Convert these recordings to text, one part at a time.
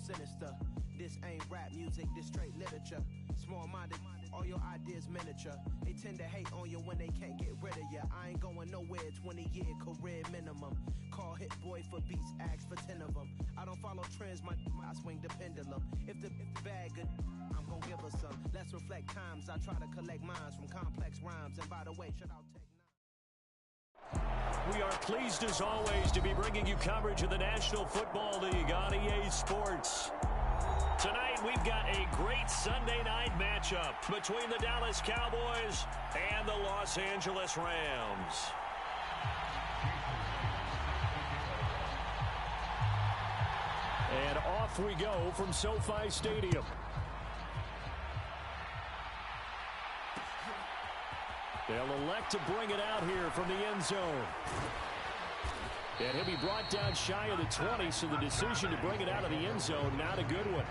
sinister. This ain't rap music, this straight literature. Small-minded, all your ideas miniature. They tend to hate on you when they can't get rid of you. I ain't going nowhere, 20-year career minimum. Call Hit Boy for beats, ask for 10 of them. I don't follow trends, I swing the pendulum. If the bag good, I'm gonna give her some. Let's reflect times, I try to collect minds from complex rhymes. And by the way, should I take... We are pleased as always to be bringing you coverage of the National Football League on EA Sports. Tonight we've got a great Sunday night matchup between the Dallas Cowboys and the Los Angeles Rams. And off we go from SoFi Stadium. They'll elect to bring it out here from the end zone. And he'll be brought down shy of the 20, so the decision to bring it out of the end zone, not a good one.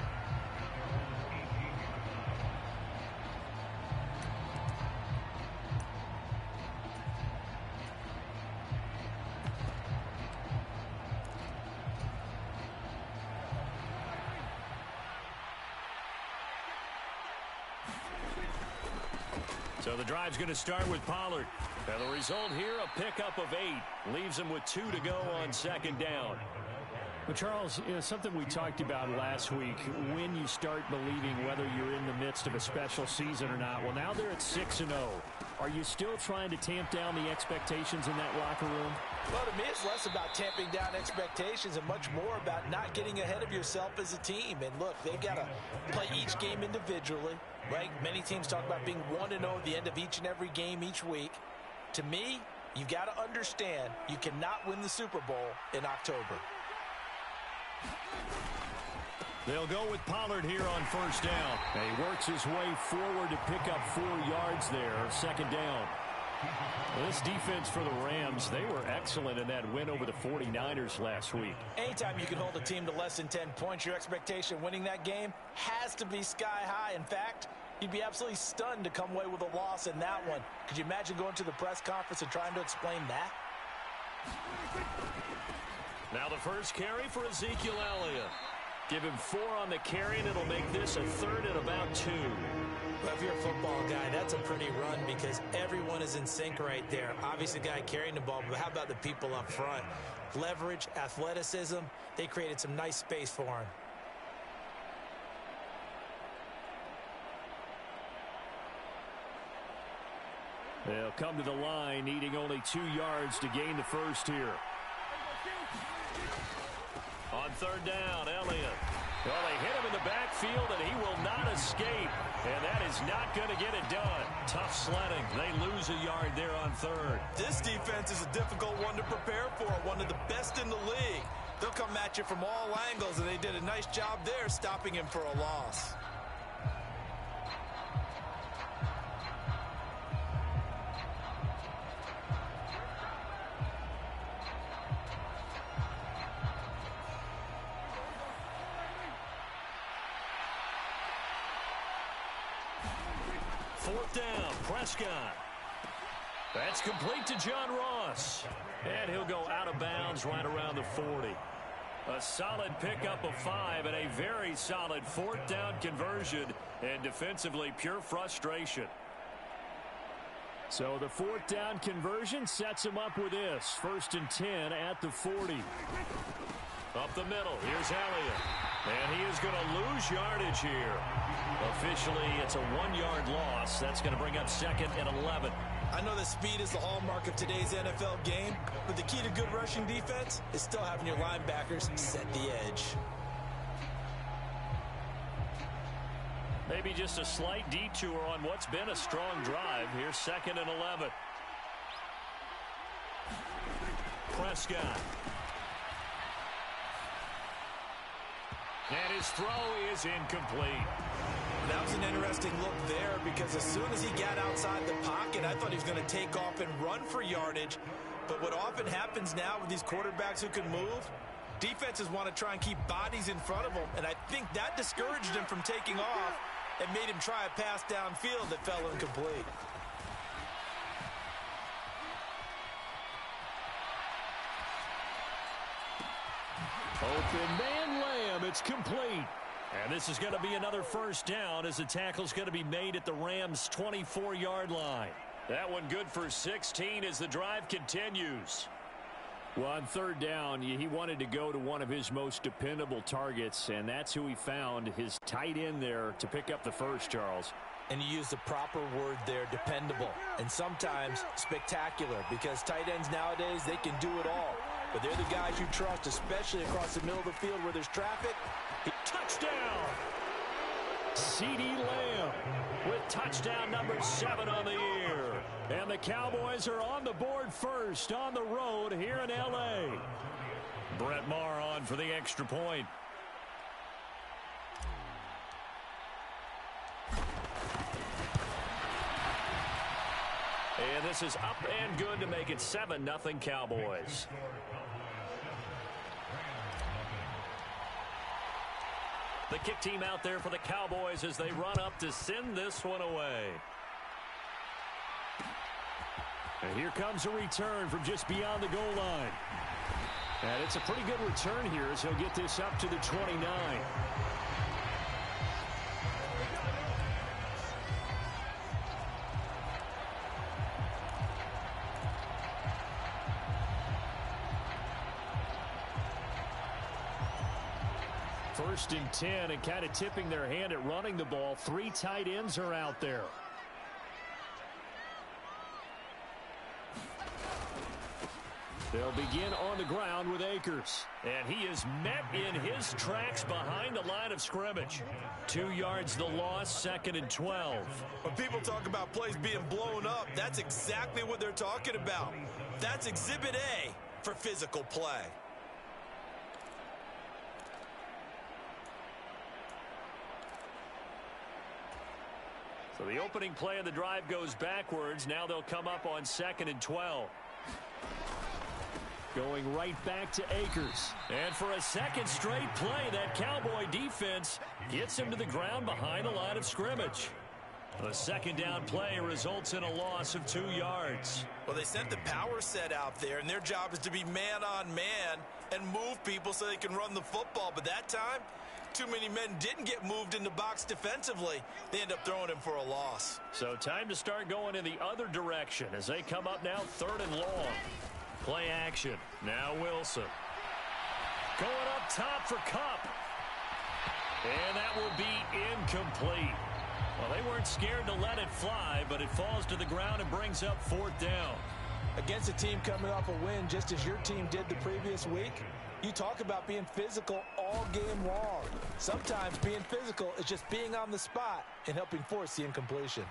So the drive's going to start with Pollard. And the result here, a pickup of 8. Leaves him with 2 to go on second down. But Charles, something we talked about last week, when you start believing whether you're in the midst of a special season or not. Well, now they're at 6-0. Are you still trying to tamp down the expectations in that locker room? Well, to me, it's less about tamping down expectations and much more about not getting ahead of yourself as a team. And look, they've got to play each game individually, right? Many teams talk about being 1-0 at the end of each and every game each week. To me, you've got to understand you cannot win the Super Bowl in October. They'll go with Pollard here on first down. He works his way forward to pick up 4 yards there, second down. This defense for the Rams, they were excellent in that win over the 49ers last week. Anytime you can hold a team to less than 10 points, your expectation of winning that game has to be sky high. In fact, you'd be absolutely stunned to come away with a loss in that one. Could you imagine going to the press conference and trying to explain that? Now the first carry for Ezekiel Elliott. Give him 4 on the carry, and it'll make this a third and about 2. Well, if you're a football guy, that's a pretty run because everyone is in sync right there. Obviously, the guy carrying the ball, but how about the people up front? Leverage, athleticism, they created some nice space for him. They'll come to the line, needing only 2 yards to gain the first here. On third down, Elliott. Well, they hit him in the backfield, and he will not escape. And that is not going to get it done. Tough sledding. They lose a yard there on third. This defense is a difficult one to prepare for, one of the best in the league. They'll come at you from all angles, and they did a nice job there stopping him for a loss. Fourth down, Prescott. That's complete to John Ross. And he'll go out of bounds right around the 40. A solid pickup of 5 and a very solid fourth down conversion. And defensively, pure frustration. So the fourth down conversion sets him up with this. 1st and 10 at the 40. Up the middle, here's Elliott. And he is going to lose yardage here. Officially, it's a 1-yard loss. That's going to bring up 2nd and 11. I know that speed is the hallmark of today's NFL game, but the key to good rushing defense is still having your linebackers set the edge. Maybe just a slight detour on what's been a strong drive. Here's 2nd and 11. Prescott. And his throw is incomplete. That was an interesting look there because as soon as he got outside the pocket, I thought he was going to take off and run for yardage. But what often happens now with these quarterbacks who can move, defenses want to try and keep bodies in front of them. And I think that discouraged him from taking off and made him try a pass downfield that fell incomplete. Open man layup. him. It's complete. And this is going to be another first down as the tackle's going to be made at the Rams' 24-yard line. That one good for 16 as the drive continues. Well, on third down, he wanted to go to one of his most dependable targets, and that's who he found, his tight end there, to pick up the first, Charles. And you use the proper word there, dependable, and sometimes spectacular, because tight ends nowadays, they can do it all. But they're the guys you trust, especially across the middle of the field where there's traffic. Touchdown! CeeDee Lamb with touchdown number 7 on the year. And the Cowboys are on the board first on the road here in L.A. Brett Maher on for the extra point. And this is up and good to make it 7-0 Cowboys. The kick team out there for the Cowboys as they run up to send this one away. And here comes a return from just beyond the goal line. And it's a pretty good return here as he'll get this up to the 29. First and 10, and kind of tipping their hand at running the ball. 3 tight ends are out there. They'll begin on the ground with Akers. And he is met in his tracks behind the line of scrimmage. 2 yards the loss, 2nd and 12. When people talk about plays being blown up, that's exactly what they're talking about. That's Exhibit A for physical play. So the opening play of the drive goes backwards. Now they'll come up on 2nd and 12. Going right back to Akers. And for a second straight play, that Cowboy defense gets him to the ground behind the line of scrimmage. The second down play results in a loss of 2 yards. Well, they sent the power set out there, and their job is to be man-on-man and move people so they can run the football. But that time, too many men didn't get moved in the box defensively. They end up throwing him for a loss. So time to start going in the other direction as they come up now 3rd and long. Play action. Now Wilson. Going up top for Kupp. And that will be incomplete. Well, they weren't scared to let it fly, but it falls to the ground and brings up 4th down. Against a team coming off a win just as your team did the previous week, you talk about being physical all game long. Sometimes being physical is just being on the spot and helping force the incompletion.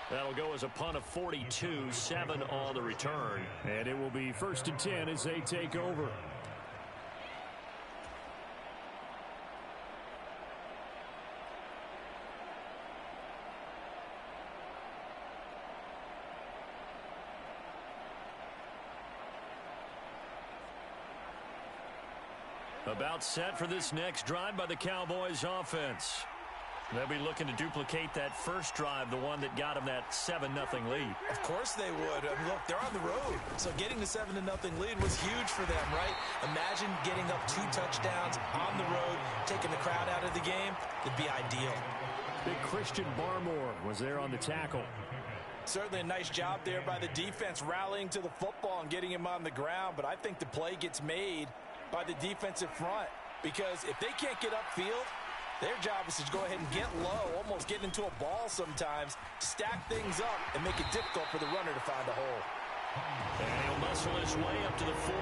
That'll go as a punt of 42, 7 on the return. And it will be 1st and 10 as they take over. About set for this next drive by the Cowboys offense. They'll be looking to duplicate that first drive, the one that got them that 7-0 lead. Of course they would. Look, they're on the road. So getting the 7-0 lead was huge for them, right? Imagine getting up 2 touchdowns on the road, taking the crowd out of the game. It'd be ideal. Big Christian Barmore was there on the tackle. Certainly a nice job there by the defense rallying to the football and getting him on the ground. But I think the play gets made by the defensive front, because if they can't get upfield, their job is to go ahead and get low, almost get into a ball sometimes, stack things up, and make it difficult for the runner to find a hole. And he'll muscle his way up to the 43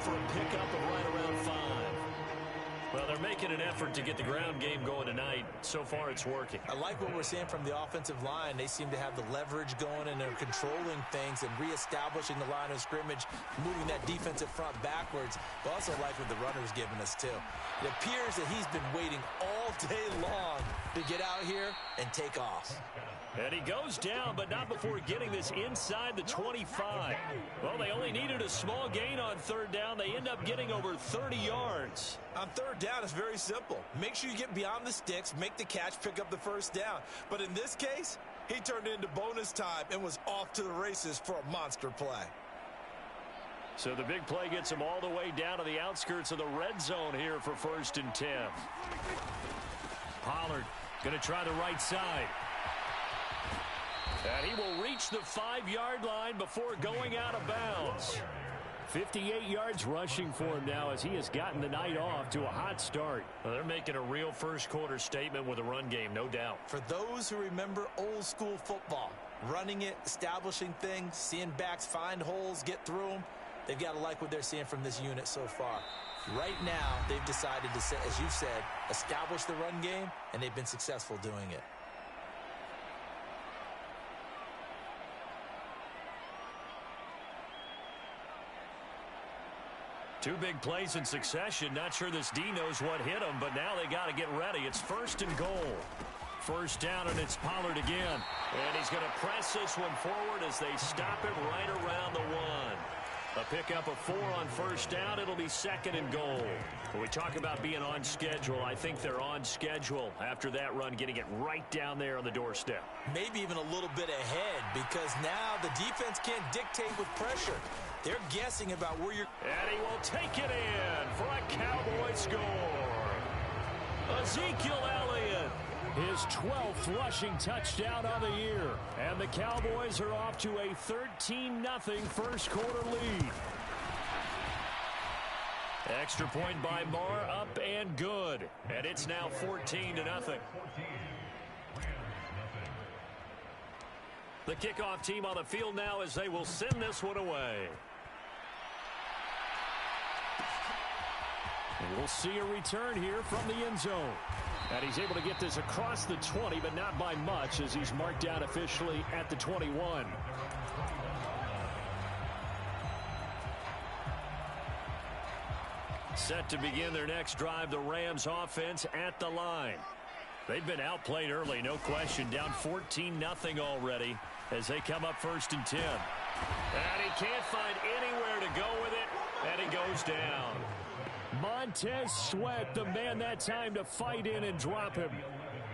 for a pickup of right around 5. Well, they're making an effort to get the ground game going tonight. So far, it's working. I like what we're seeing from the offensive line. They seem to have the leverage going, and they're controlling things and reestablishing the line of scrimmage, moving that defensive front backwards. But also like what the runner's giving us, too. It appears that he's been waiting all day long to get out here and take off. And he goes down, but not before getting this inside the 25. Well, they only needed a small gain on 3rd down. They end up getting over 30 yards. On 3rd down, it's very simple. Make sure you get beyond the sticks, make the catch, pick up the 1st down. But in this case, he turned it into bonus time and was off to the races for a monster play. So the big play gets him all the way down to the outskirts of the red zone here for 1st and 10. Pollard going to try the right side. And he will reach the 5-yard line before going out of bounds. 58 yards rushing for him now as he has gotten the night off to a hot start. Well, they're making a real first-quarter statement with a run game, no doubt. For those who remember old-school football, running it, establishing things, seeing backs find holes, get through them, they've got to like what they're seeing from this unit so far. Right now, they've decided to, as you've said, establish the run game, and they've been successful doing it. Two big plays in succession. Not sure this D knows what hit him, but now they got to get ready. It's 1st and goal. 1st down, and it's Pollard again. And he's going to press this one forward as they stop it right around the 1. A pickup of 4 on 1st down. It'll be 2nd and goal. When we talk about being on schedule, I think they're on schedule after that run, getting it right down there on the doorstep. Maybe even a little bit ahead, because now the defense can't dictate with pressure. They're guessing about where you're... And he will take it in for a Cowboy score. Ezekiel Elliott. His 12th rushing touchdown on the year. And the Cowboys are off to a 13-0 first-quarter lead. Extra point by Marr, up and good. And it's now 14-0. The kickoff team on the field now as they will send this one away. And we'll see a return here from the end zone. And he's able to get this across the 20, but not by much as he's marked down officially at the 21. Set to begin their next drive, the Rams offense at the line. They've been outplayed early, no question. Down 14-0 already as they come up 1st and 10. And he can't find anywhere to go with it, and he goes down. Montez Sweat, the man that time to fight in and drop him.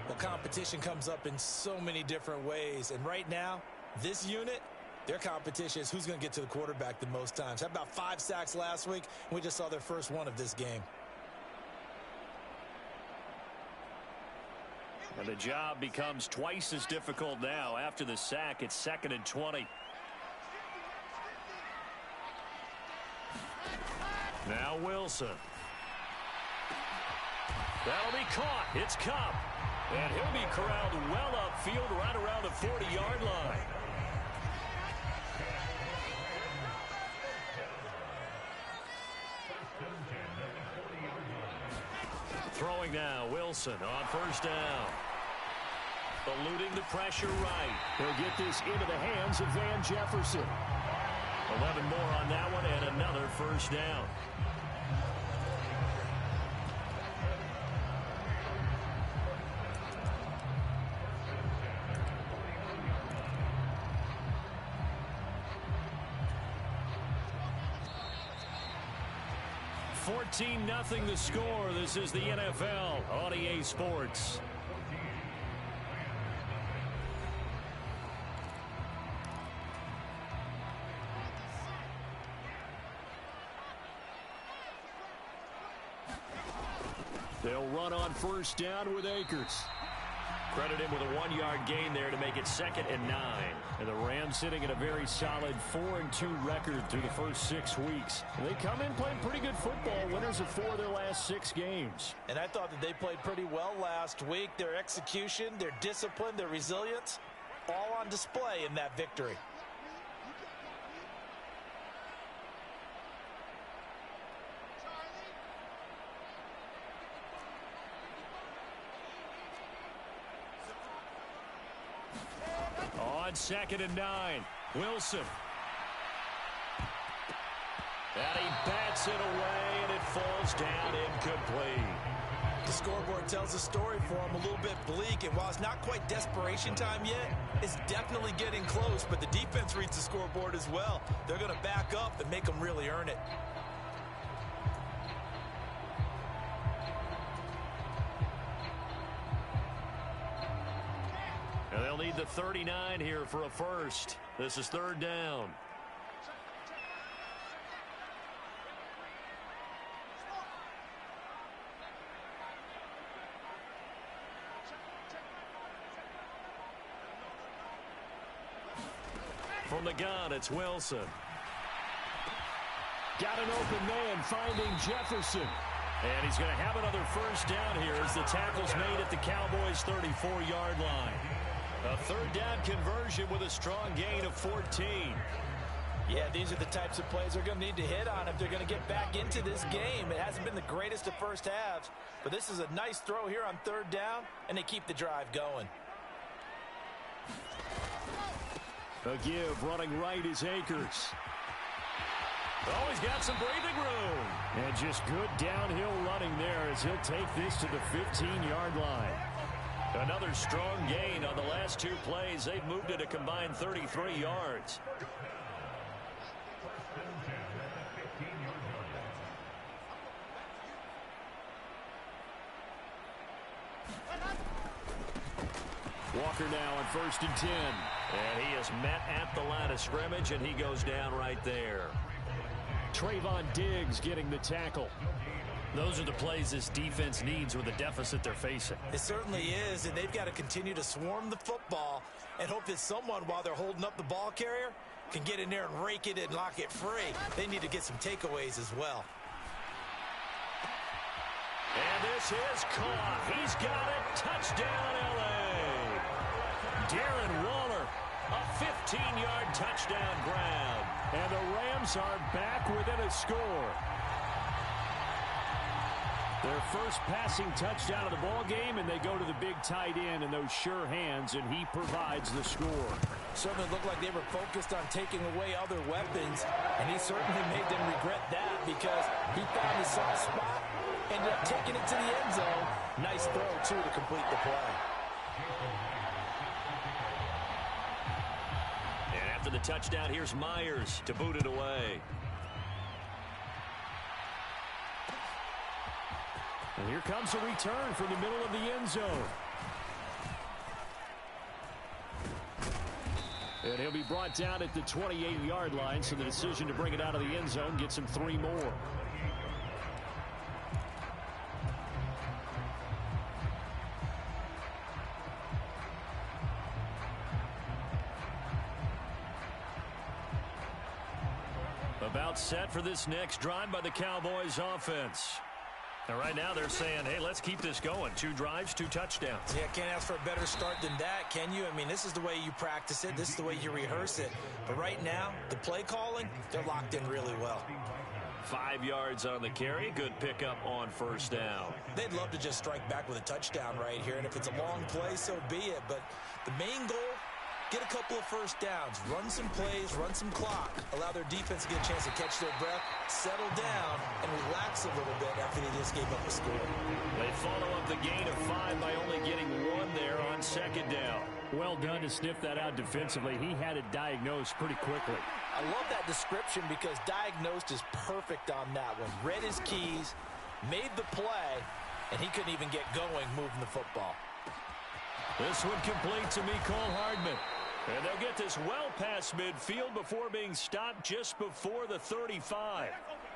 Well, competition comes up in so many different ways. And right now, this unit, their competition is who's going to get to the quarterback the most times. How about 5 sacks last week? We just saw their first one of this game. And the job becomes twice as difficult now. After the sack, it's 2nd and 20. Now Wilson. That'll be caught. It's Cup. And he'll be corralled well upfield right around the 40-yard line. Throwing now, Wilson on 1st down. Eluding the pressure right. They'll get this into the hands of Van Jefferson. 11 more on that one and another 1st down. Nothing the score. This is the NFL on EA Sports. They'll run on 1st down with Akers. Credit him with a 1-yard gain there to make it 2nd and 9. And the Rams sitting at a very solid 4-2 record through the first 6 weeks. And they come in playing pretty good football, winners of 4 of their last 6 games. And I thought that they played pretty well last week. Their execution, their discipline, their resilience, all on display in that victory. On 2nd and 9, Wilson. And he bats it away, and it falls down incomplete. The scoreboard tells a story for him, a little bit bleak, and while it's not quite desperation time yet, it's definitely getting close, but the defense reads the scoreboard as well. They're going to back up and make them really earn it. And they'll need the 39 here for a first. This is 3rd down. From the gun, it's Wilson. Got an open man finding Jefferson. And he's going to have another first down here as the tackle's made at the Cowboys' 34-yard line. A third down conversion with a strong gain of 14. Yeah, these are the types of plays they're going to need to hit on if they're going to get back into this game. It hasn't been the greatest of first halves, but this is a nice throw here on third down, and they keep the drive going. A give running right is Akers. Oh, he's got some breathing room. And just good downhill running there as he'll take this to the 15-yard line. Another strong gain on the last two plays. They've moved it a combined 33 yards. Walker now on 1st and 10. And he is met at the line of scrimmage, and he goes down right there. Trayvon Diggs getting the tackle. Those are the plays this defense needs with the deficit they're facing. It certainly is, and they've got to continue to swarm the football and hope that someone, while they're holding up the ball carrier, can get in there and rake it and lock it free. They need to get some takeaways as well. And this is caught. He's got it. Touchdown, L.A. Darren Waller, a 15-yard touchdown grab. And the Rams are back within a score. Their first passing touchdown of the ball game, and they go to the big tight end and those sure hands, and he provides the score. Certainly looked like they were focused on taking away other weapons, and he certainly made them regret that because he found his soft spot, ended up taking it to the end zone. Nice throw, too, to complete the play. And after the touchdown, here's Myers to boot it away. And here comes a return from the middle of the end zone. And he'll be brought down at the 28-yard line, so the decision to bring it out of the end zone gets him 3 more. About set for this next drive by the Cowboys offense. And right now they're saying, hey, let's keep this going. 2 drives, 2 touchdowns. Yeah, can't ask for a better start than that, can you? I mean, this is the way you practice it. This is the way you rehearse it. But right now, the play calling, they're locked in really well. 5 yards on the carry. Good pickup on first down. They'd love to just strike back with a touchdown right here. And if it's a long play, so be it. But the main goal, get a couple of first downs, run some plays, run some clock, allow their defense to get a chance to catch their breath, settle down, and relax a little bit after they just gave up a score. They follow up the gain of 5 by only getting 1 there on second down. Well done to sniff that out defensively. He had it diagnosed pretty quickly. I love that description because diagnosed is perfect on that one. Read his keys, made the play, and he couldn't even get going moving the football. This one complete to Mecole Hardman. And they'll get this well past midfield before being stopped just before the 35.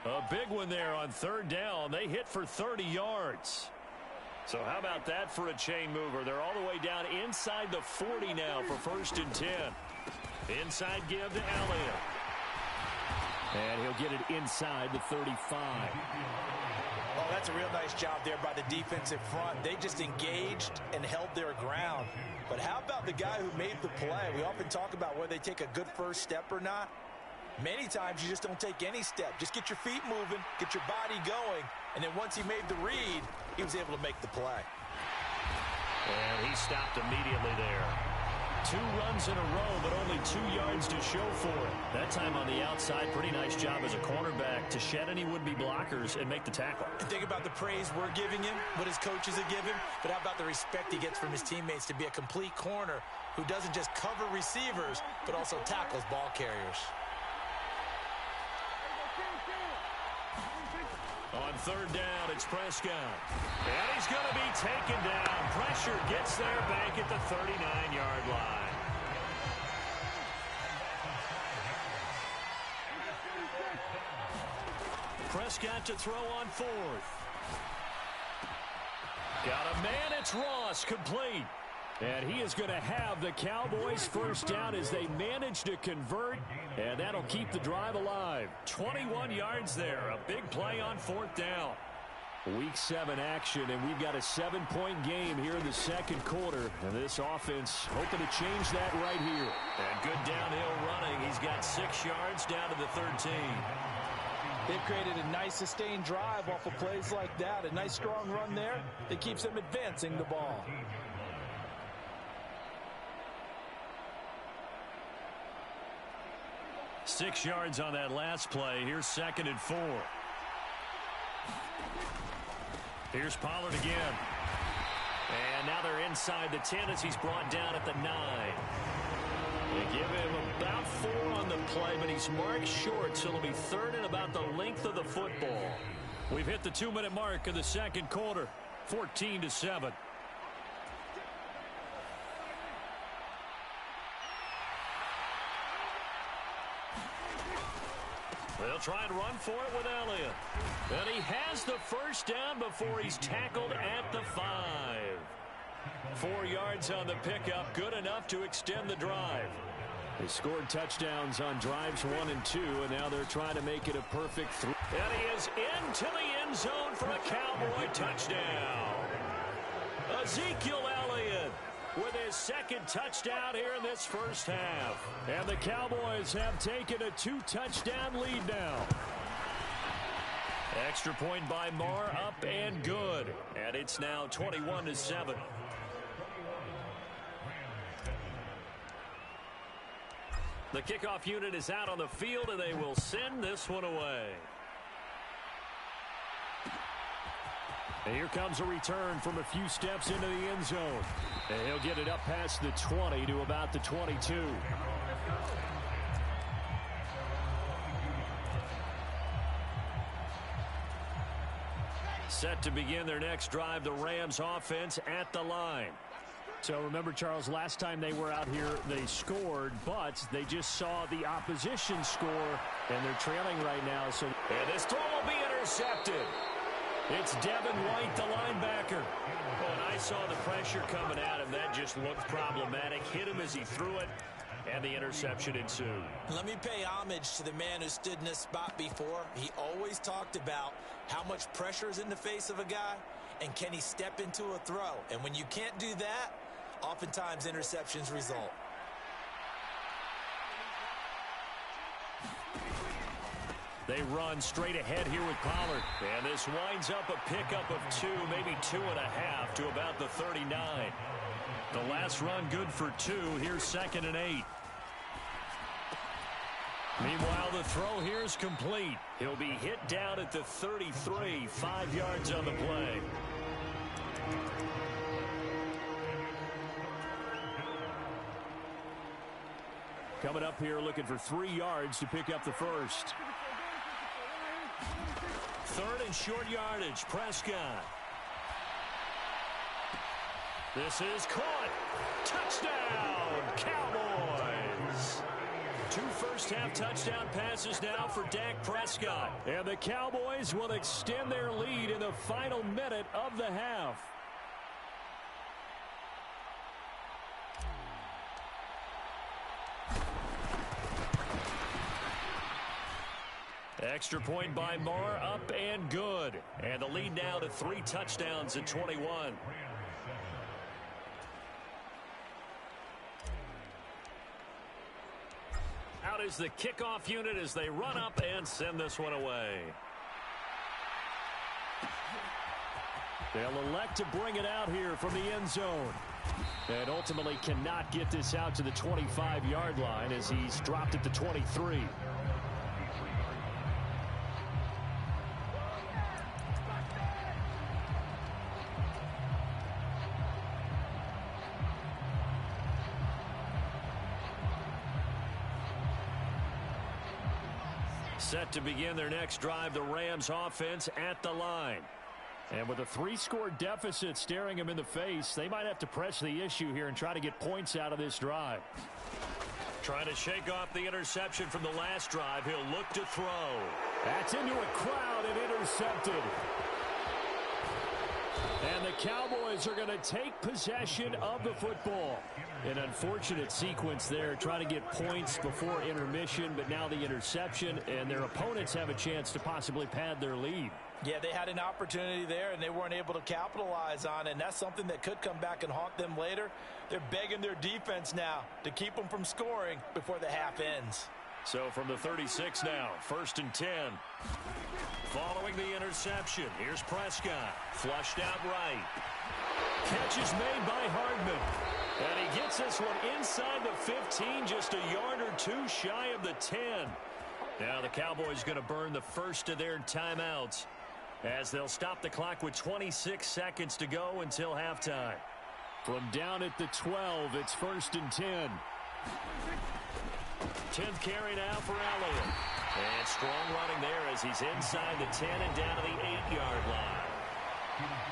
A big one there on third down. They hit for 30 yards. So how about that for a chain mover? They're all the way down inside the 40 now for 1st and 10. Inside give to Elliott. And he'll get it inside the 35. Oh, that's a real nice job there by the defensive front. They just engaged and held their ground. But how about the guy who made the play? We often talk about whether they take a good first step or not. Many times you just don't take any step. Just get your feet moving, get your body going, and then once he made the read, he was able to make the play. And he stopped immediately there. 2 runs in a row, but only 2 yards to show for it. That time on the outside, pretty nice job as a cornerback to shed any would-be blockers and make the tackle. And think about the praise we're giving him, what his coaches have given, but how about the respect he gets from his teammates to be a complete corner who doesn't just cover receivers, but also tackles ball carriers. On third down, it's Prescott. And he's going to be taken down. Pressure gets there back at the 39-yard line. Prescott to throw on 4th. Got a man, it's Ross, complete. And he is going to have the Cowboys first down as they manage to convert, and that'll keep the drive alive. 21 yards there, a big play on 4th down. Week 7 action, and we've got a 7-point game here in the second quarter. And this offense hoping to change that right here. And good downhill running. He's got 6 yards down to the 13. They've created a nice sustained drive off of plays like that. A nice strong run there that keeps them advancing the ball. Six yards on that last play. Here's 2nd and 4. Here's Pollard again. And now they're inside the 10 as he's brought down at the 9. They give him about 4 on the play, but he's marked short, so it'll be 3rd and about the length of the football. We've hit the 2-minute mark of the second quarter, 14-7. They'll try and run for it with Elliott. And he has the first down before he's tackled at the 5. 4 yards on the pickup, good enough to extend the drive. They scored touchdowns on drives 1 and 2, and now they're trying to make it a perfect 3. And he is into the end zone for a Cowboy touchdown. Ezekiel Elliott with his 2nd touchdown here in this first half. And the Cowboys have taken a 2-touchdown lead now. Extra point by Marr, up and good. And it's now 21-7. The kickoff unit is out on the field, and they will send this one away. And here comes a return from a few steps into the end zone. And he'll get it up past the 20 to about the 22. Set to begin their next drive, the Rams offense at the line. So remember, Charles, last time they were out here, they scored, but they just saw the opposition score, and they're trailing right now. So, and this throw will be intercepted. It's Devin White, the linebacker. Oh, and I saw the pressure coming at him. That just looked problematic. Hit him as he threw it, and the interception ensued. Let me pay homage to the man who stood in this spot before. He always talked about how much pressure is in the face of a guy, and can he step into a throw. And when you can't do that, oftentimes interceptions result. They run straight ahead here with Pollard. And this winds up a pickup of 2, maybe 2.5 to about the 39. The last run good for 2. Here's 2nd and 8. Meanwhile, the throw here is complete. He'll be hit down at the 33, 5 yards on the play. Coming up here looking for 3 yards to pick up the first. 3rd and short yardage, Prescott. This is caught. Touchdown, Cowboys. 2 first-half touchdown passes now for Dak Prescott. And the Cowboys will extend their lead in the final minute of the half. Extra point by Marr, up and good. And the lead now to 3 touchdowns at 21. Out is the kickoff unit as they run up and send this one away. They'll elect to bring it out here from the end zone. And ultimately cannot get this out to the 25-yard line as he's dropped at the 23. Set to begin their next drive, the Rams offense at the line. And with a 3-score deficit staring him in the face, they might have to press the issue here and try to get points out of this drive. Trying to shake off the interception from the last drive. He'll look to throw. That's into a crowd and intercepted. And the Cowboys Cowboys are going to take possession of the football. An unfortunate sequence there, trying to get points before intermission, but now the interception, and their opponents have a chance to possibly pad their lead. Yeah, they had an opportunity there, and they weren't able to capitalize on it, and that's something that could come back and haunt them later. They're begging their defense now to keep them from scoring before the half ends. So from the 36 now, 1st and 10. Following the interception, here's Prescott. Flushed out right. Catch is made by Hardman. And he gets this one inside the 15, just a yard or two shy of the 10. Now the Cowboys going to burn the first of their timeouts as they'll stop the clock with 26 seconds to go until halftime. From down at the 12, it's 1st and 10. 10th carry now for Elliott. And strong running there as he's inside the 10 and down to the 8-yard line.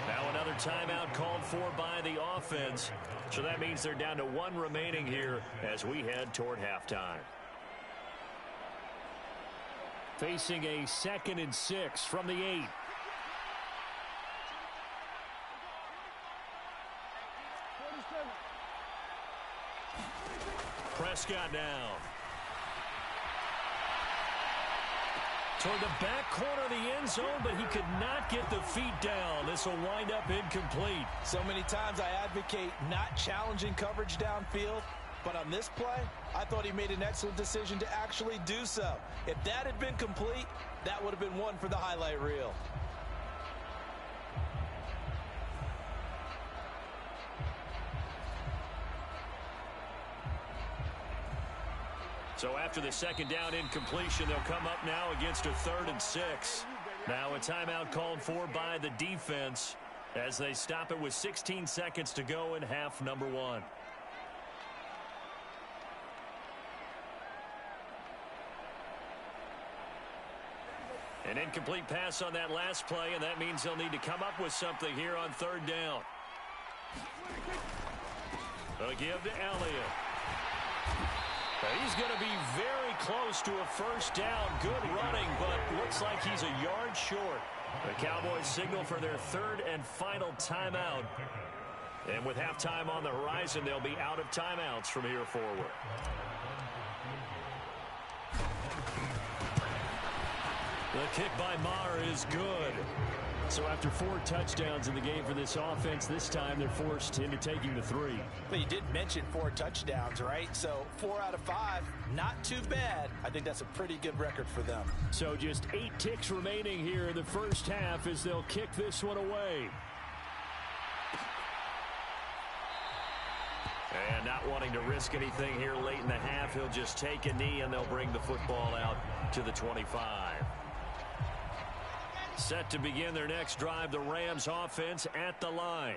Now another timeout called for by the offense. So that means they're down to one remaining here as we head toward halftime. Facing a 2nd and 6 from the 8. Prescott now. Toward the back corner of the end zone, but he could not get the feet down. This will wind up incomplete. So many times I advocate not challenging coverage downfield, but on this play, I thought he made an excellent decision to actually do so. If that had been complete, that would have been one for the highlight reel. So after the 2nd down incompletion, they'll come up now against a 3rd and 6. Now a timeout called for by the defense as they stop it with 16 seconds to go in half number 1. An incomplete pass on that last play, and that means they'll need to come up with something here on 3rd down. They'll give to Elliott. He's going to be very close to a 1st down. Good running, but looks like he's a yard short. The Cowboys signal for their 3rd and final timeout. And with halftime on the horizon, they'll be out of timeouts from here forward. The kick by Maher is good. So after 4 touchdowns in the game for this offense, this time they're forced into taking the 3. But you did mention 4 touchdowns, right? So 4 out of 5, not too bad. I think that's a pretty good record for them. So just 8 ticks remaining here in the first half as they'll kick this one away. And not wanting to risk anything here late in the half, he'll just take a knee and they'll bring the football out to the 25. Set to begin their next drive, the Rams offense at the line.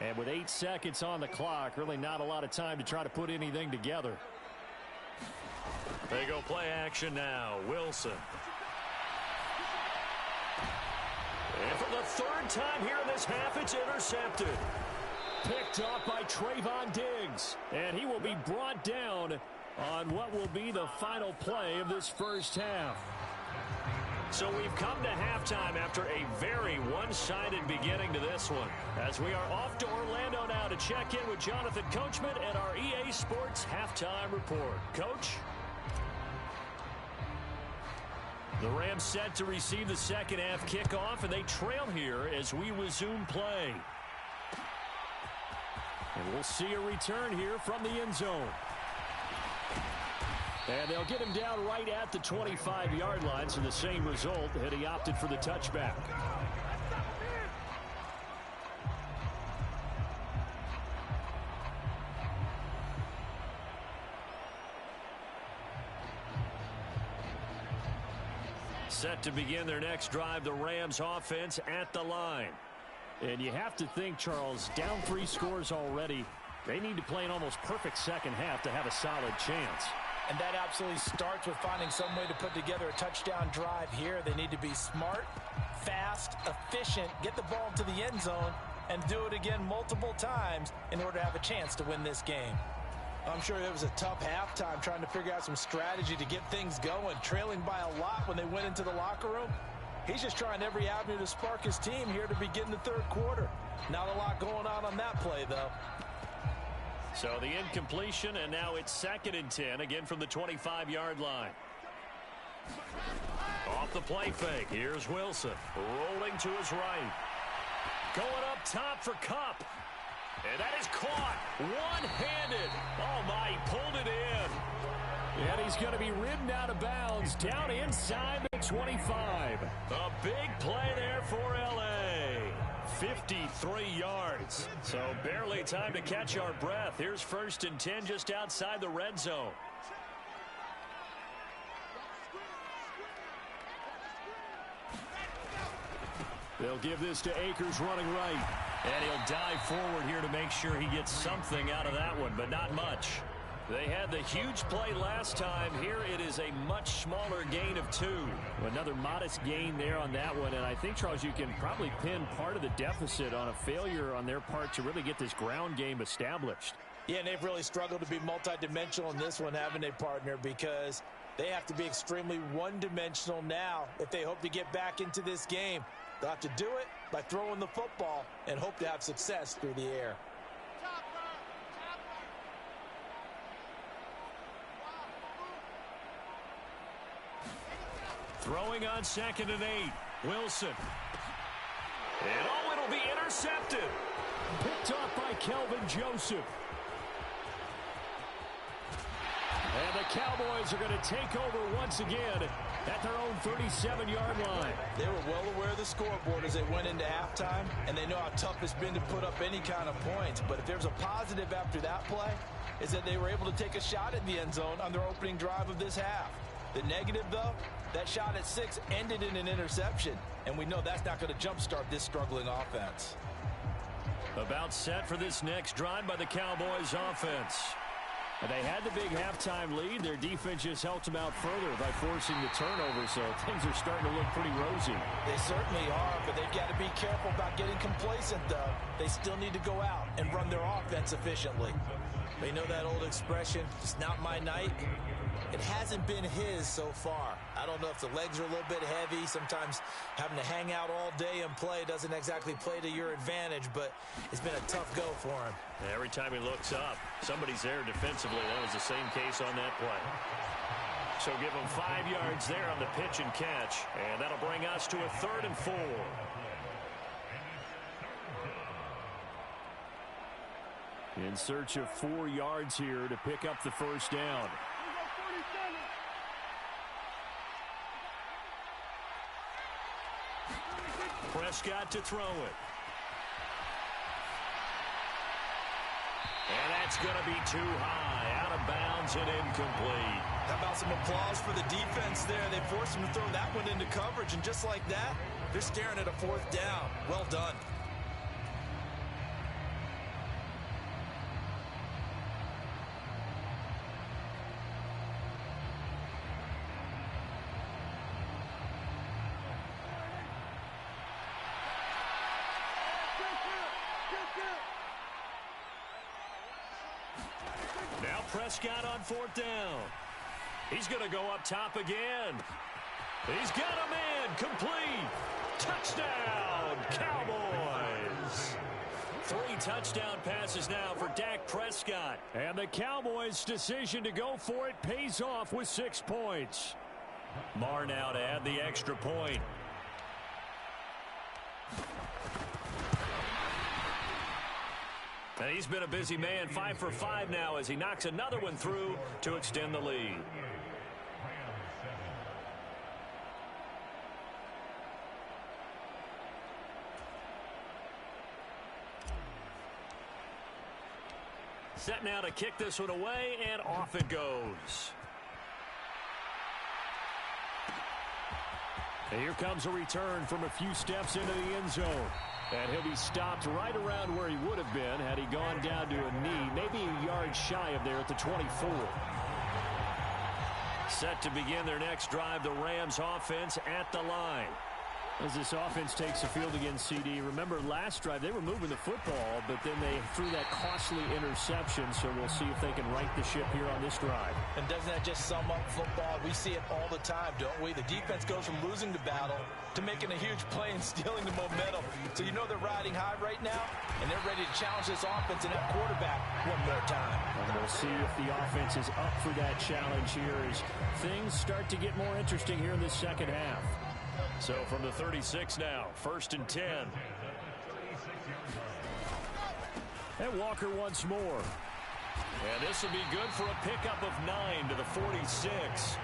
And with 8 seconds on the clock, really not a lot of time to try to put anything together. They go play action now. Wilson. And for the 3rd time here in this half, it's intercepted. Picked off by Trayvon Diggs. And he will be brought down on what will be the final play of this first half. So we've come to halftime after a very one-sided beginning to this one. As we are off to Orlando now to check in with Jonathan Coachman and our EA Sports Halftime Report. Coach? The Rams set to receive the 2nd half kickoff, and they trail here as we resume play. And we'll see a return here from the end zone. And they'll get him down right at the 25-yard line, so the same result had he opted for the touchback. Set to begin their next drive, the Rams offense at the line. And you have to think, Charles, down 3 scores already. They need to play an almost perfect second half to have a solid chance. And that absolutely starts with finding some way to put together a touchdown drive here. They need to be smart, fast, efficient, get the ball to the end zone, and do it again multiple times in order to have a chance to win this game. I'm sure it was a tough halftime trying to figure out some strategy to get things going, trailing by a lot when they went into the locker room. He's just trying every avenue to spark his team here to begin the third quarter. Not a lot going on that play, though. So the incompletion, and now it's 2nd and 10, again from the 25-yard line. Off the play fake, here's Wilson, rolling to his right. Going up top for Kupp. And that is caught, one-handed. Oh, my, he pulled it in. And he's going to be ridden out of bounds down inside the 25. A big play there for L.A. 53 yards. So barely time to catch our breath. Here's 1st and 10 just outside the red zone. They'll give this to Akers running right. And he'll dive forward here to make sure he gets something out of that one, but not much. They had the huge play last time. Here it is a much smaller gain of 2. Another modest gain there on that one. And I think, Charles, you can probably pin part of the deficit on a failure on their part to really get this ground game established. Yeah, and they've really struggled to be multidimensional in this one, haven't they, partner? Because they have to be extremely one-dimensional now if they hope to get back into this game. They'll have to do it by throwing the football and hope to have success through the air. Throwing on 2nd and 8. Wilson. And oh, it'll be intercepted. Picked off by Kelvin Joseph. And the Cowboys are going to take over once again at their own 37-yard line. They were well aware of the scoreboard as they went into halftime, and they know how tough it's been to put up any kind of points. But if there's a positive after that play, is that they were able to take a shot at the end zone on their opening drive of this half. The negative, though, that shot at 6 ended in an interception, and we know that's not going to jumpstart this struggling offense. About set for this next drive by the Cowboys offense. And they had the big halftime lead. Their defense just helped them out further by forcing the turnover, so things are starting to look pretty rosy. They certainly are, but they've got to be careful about getting complacent, though. They still need to go out and run their offense efficiently. They know that old expression, it's not my night. It hasn't been his so far. I don't know if the legs are a little bit heavy. Sometimes having to hang out all day and play doesn't exactly play to your advantage, but it's been a tough go for him. Every time he looks up, somebody's there defensively. That was the same case on that play. So give him 5 yards there on the pitch and catch, and that'll bring us to a 3rd and 4. In search of 4 yards here to pick up the first down. Prescott to throw it. And that's going to be too high. Out of bounds and incomplete. How about some applause for the defense there? They forced him to throw that one into coverage, and just like that, they're staring at a 4th down. Well done. Now Prescott on 4th down. He's going to go up top again. He's got a man. Complete. Touchdown, Cowboys. 3 touchdown passes now for Dak Prescott. And the Cowboys' decision to go for it pays off with 6 points. Marr now to add the extra point. And he's been a busy man, 5 for 5 now as he knocks another one through to extend the lead. Set now to kick this one away, and off it goes. And here comes a return from a few steps into the end zone. And he'll be stopped right around where he would have been had he gone down to a knee, maybe a yard shy of there at the 24. Set to begin their next drive, the Rams offense at the line. As this offense takes the field against CD, remember last drive they were moving the football, but then they threw that costly interception, so we'll see if they can right the ship here on this drive. And doesn't that just sum up football? We see it all the time, don't we? The defense goes from losing the battle to making a huge play and stealing the momentum. So you know they're riding high right now, and they're ready to challenge this offense and that quarterback one more time. And we'll see if the offense is up for that challenge here as things start to get more interesting here in this second half. So from the 36 now, 1st and 10. And Walker once more. And this will be good for a pickup of 9 to the 46.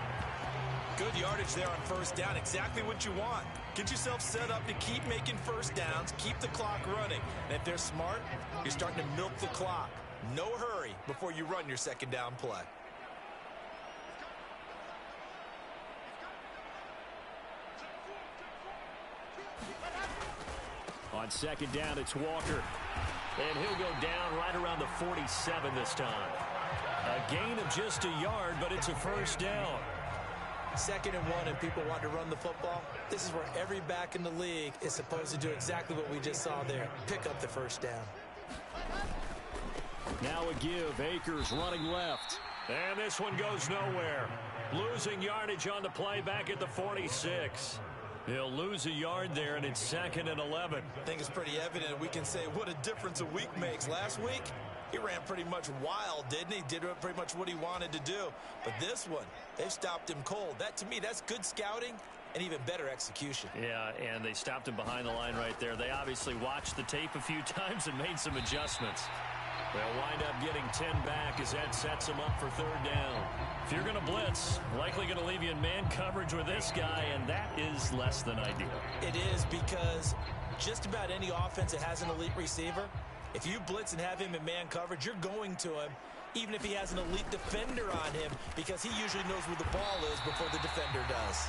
Good yardage there on first down. Exactly what you want. Get yourself set up to keep making first downs, keep the clock running. And if they're smart, you're starting to milk the clock. No hurry before you run your second down play. On second down, it's Walker. And he'll go down right around the 47 this time. A gain of just a yard, but it's a first down. 2nd and 1 and people want to run the football. This is where every back in the league is supposed to do exactly what we just saw there. Pick up the first down. Now a give. Akers running left. And this one goes nowhere. Losing yardage on the play back at the 46. He'll lose a yard there, and it's 2nd and 11. I think it's pretty evident we can say what a difference a week makes. Last week, he ran pretty much wild, didn't he? Did pretty much what he wanted to do. But this one, they've stopped him cold. That, to me, that's good scouting and even better execution. Yeah, and they stopped him behind the line right there. They obviously watched the tape a few times and made some adjustments. They'll wind up getting 10 back as that sets them up for 3rd down. If you're going to blitz, likely going to leave you in man coverage with this guy, and that is less than ideal. It is, because just about any offense that has an elite receiver, if you blitz and have him in man coverage, you're going to him, even if he has an elite defender on him, because he usually knows where the ball is before the defender does.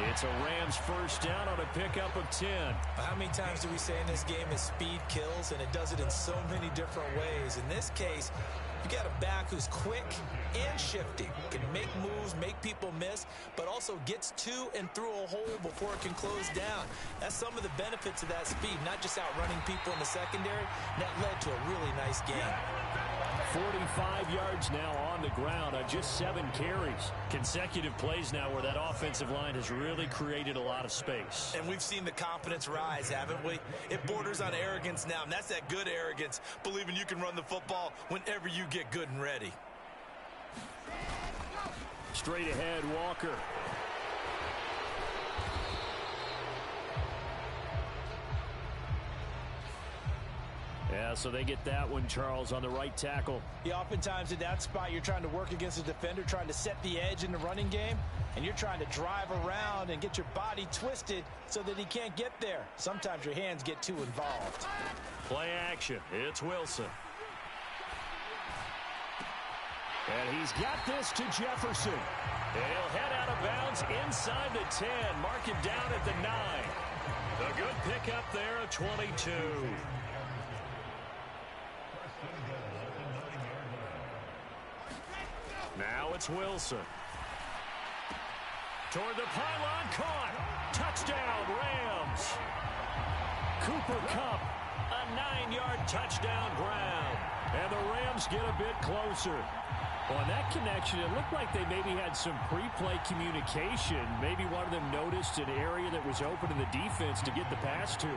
It's a Rams first down on a pickup of 10. How many times do we say in this game is speed kills, and it does it in so many different ways. In this case, you got a back who's quick and shifty, can make moves, make people miss, but also gets to and through a hole before it can close down. That's some of the benefits of that speed, not just outrunning people in the secondary. That led to a really nice game. 45 yards now on the ground on just 7 carries. Consecutive plays now where that offensive line has really created a lot of space. And we've seen the confidence rise, haven't we? It borders on arrogance now, and that's that good arrogance, believing you can run the football whenever you get good and ready. Straight ahead, Walker. Yeah, so they get that one, Charles, on the right tackle. Yeah, oftentimes in that spot, you're trying to work against a defender, trying to set the edge in the running game, and you're trying to drive around and get your body twisted so that he can't get there. Sometimes your hands get too involved. Play action. It's Wilson. And he's got this to Jefferson. And he'll head out of bounds inside the 10. Mark him down at the 9. A good pickup there, a 22. Now it's Wilson. Toward the pylon, caught. Touchdown, Rams. Cooper Kupp, a 9-yard touchdown ground. And the Rams get a bit closer. On that connection, it looked like they maybe had some pre-play communication. Maybe one of them noticed an area that was open in the defense to get the pass to.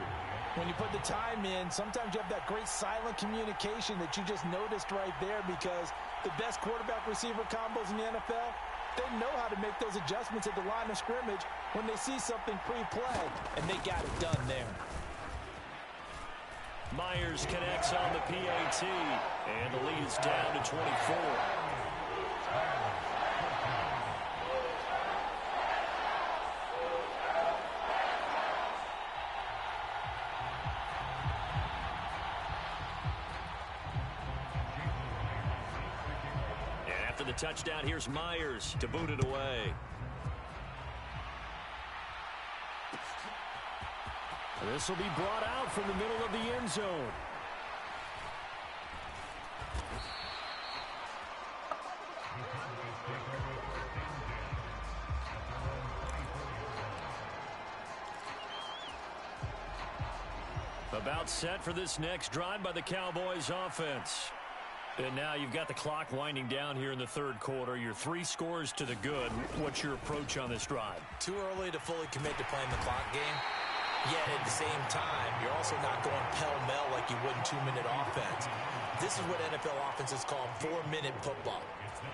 When you put the time in, sometimes you have that great silent communication that you just noticed right there, because the best quarterback-receiver combos in the NFL, they know how to make those adjustments at the line of scrimmage when they see something pre-play, and they got it done there. Myers connects on the PAT, and the lead is down to 24. The touchdown, here's Myers to boot it away. This will be brought out from the middle of the end zone. About set for this next drive by the Cowboys offense. And now you've got the clock winding down here in the third quarter. Your 3 scores to the good. What's your approach on this drive? Too early to fully commit to playing the clock game. Yet at the same time, you're also not going pell-mell like you would in 2-minute offense. This is what NFL offenses call 4-minute football.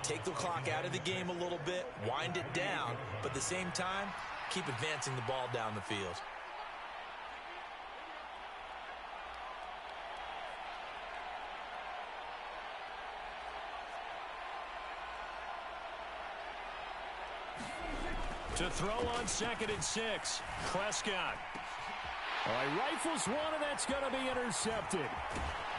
Take the clock out of the game a little bit, wind it down, but at the same time, keep advancing the ball down the field. To throw on 2nd and 6, Prescott. All right, rifles one, and that's going to be intercepted.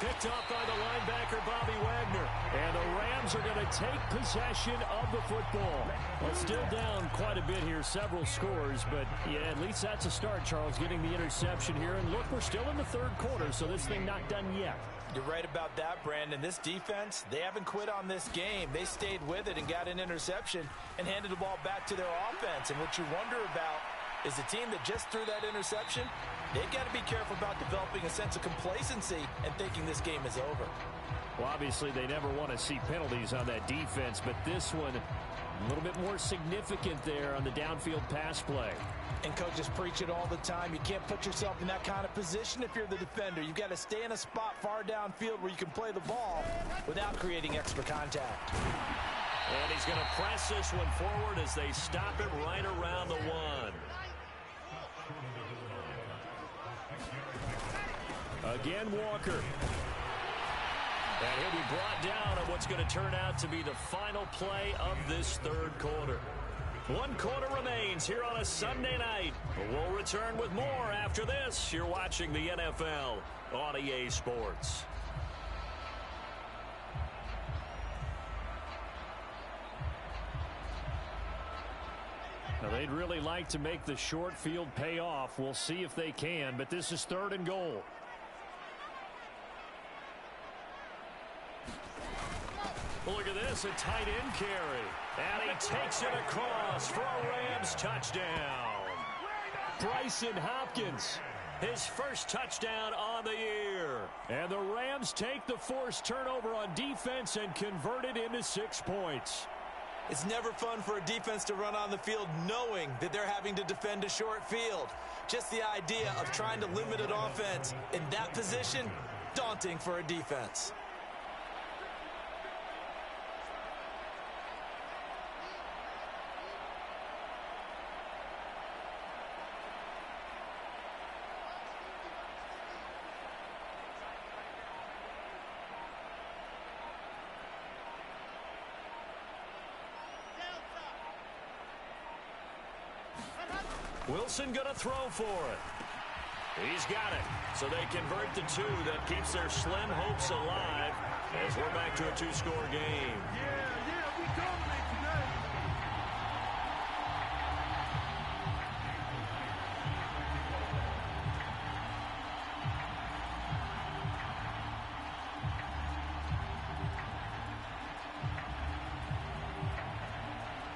Picked off by the linebacker, Bobby Wagner. And the Rams are going to take possession of the football. Well, still down quite a bit here, several scores, but yeah, at least that's a start, Charles, getting the interception here. And look, we're still in the third quarter, so this thing not done yet. You're right about that, Brandon. This defense, they haven't quit on this game. They stayed with it and got an interception and handed the ball back to their offense. And what you wonder about is the team that just threw that interception, they've got to be careful about developing a sense of complacency and thinking this game is over. Well, obviously, they never want to see penalties on that defense, but this one a little bit more significant there on the downfield pass play. And coaches preach it all the time. You can't put yourself in that kind of position if you're the defender. You've got to stay in a spot far downfield where you can play the ball without creating extra contact. And he's going to press this one forward as they stop it right around the 1. Again, Walker. And he'll be brought down on what's going to turn out to be the final play of this third quarter. 1 quarter remains here on a Sunday night. We'll return with more after this. You're watching the NFL on EA Sports. Now, they'd really like to make the short field pay off. We'll see if they can, but this is 3rd and goal. Look at this, a tight end carry. And he takes it across for a Rams touchdown. Bryson Hopkins, his first touchdown on the year. And the Rams take the forced turnover on defense and convert it into 6 points. It's never fun for a defense to run on the field knowing that they're having to defend a short field. Just the idea of trying to limit an offense in that position, daunting for a defense. Wilson going to throw for it. He's got it. So they convert the 2. That keeps their slim hopes alive as we're back to a 2-score game. We dominate today.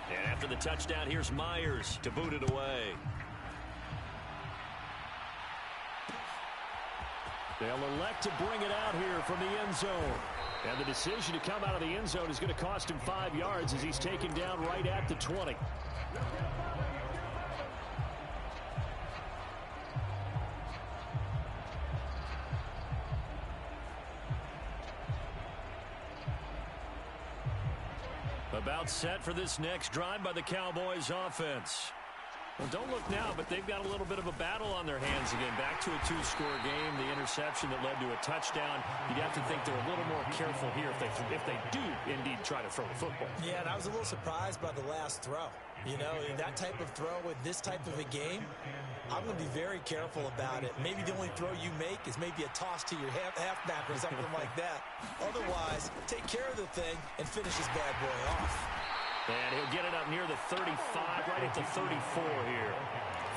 And after the touchdown, here's Myers to boot it away. They'll elect to bring it out here from the end zone. And the decision to come out of the end zone is going to cost him 5 yards as he's taken down right at the 20. About set for this next drive by the Cowboys offense. Well, don't look now, but they've got a little bit of a battle on their hands again. Back to a 2-score game. The interception that led to a touchdown. You'd have to think they're a little more careful here if they do indeed try to throw the football. Yeah, and I was a little surprised by the last throw. You know, that type of throw with this type of a game, I'm going to be very careful about it. Maybe the only throw you make is maybe a toss to your halfback or something like that. Otherwise, take care of the thing and finish this bad boy off. And he'll get it up near the 35, right at the 34 here.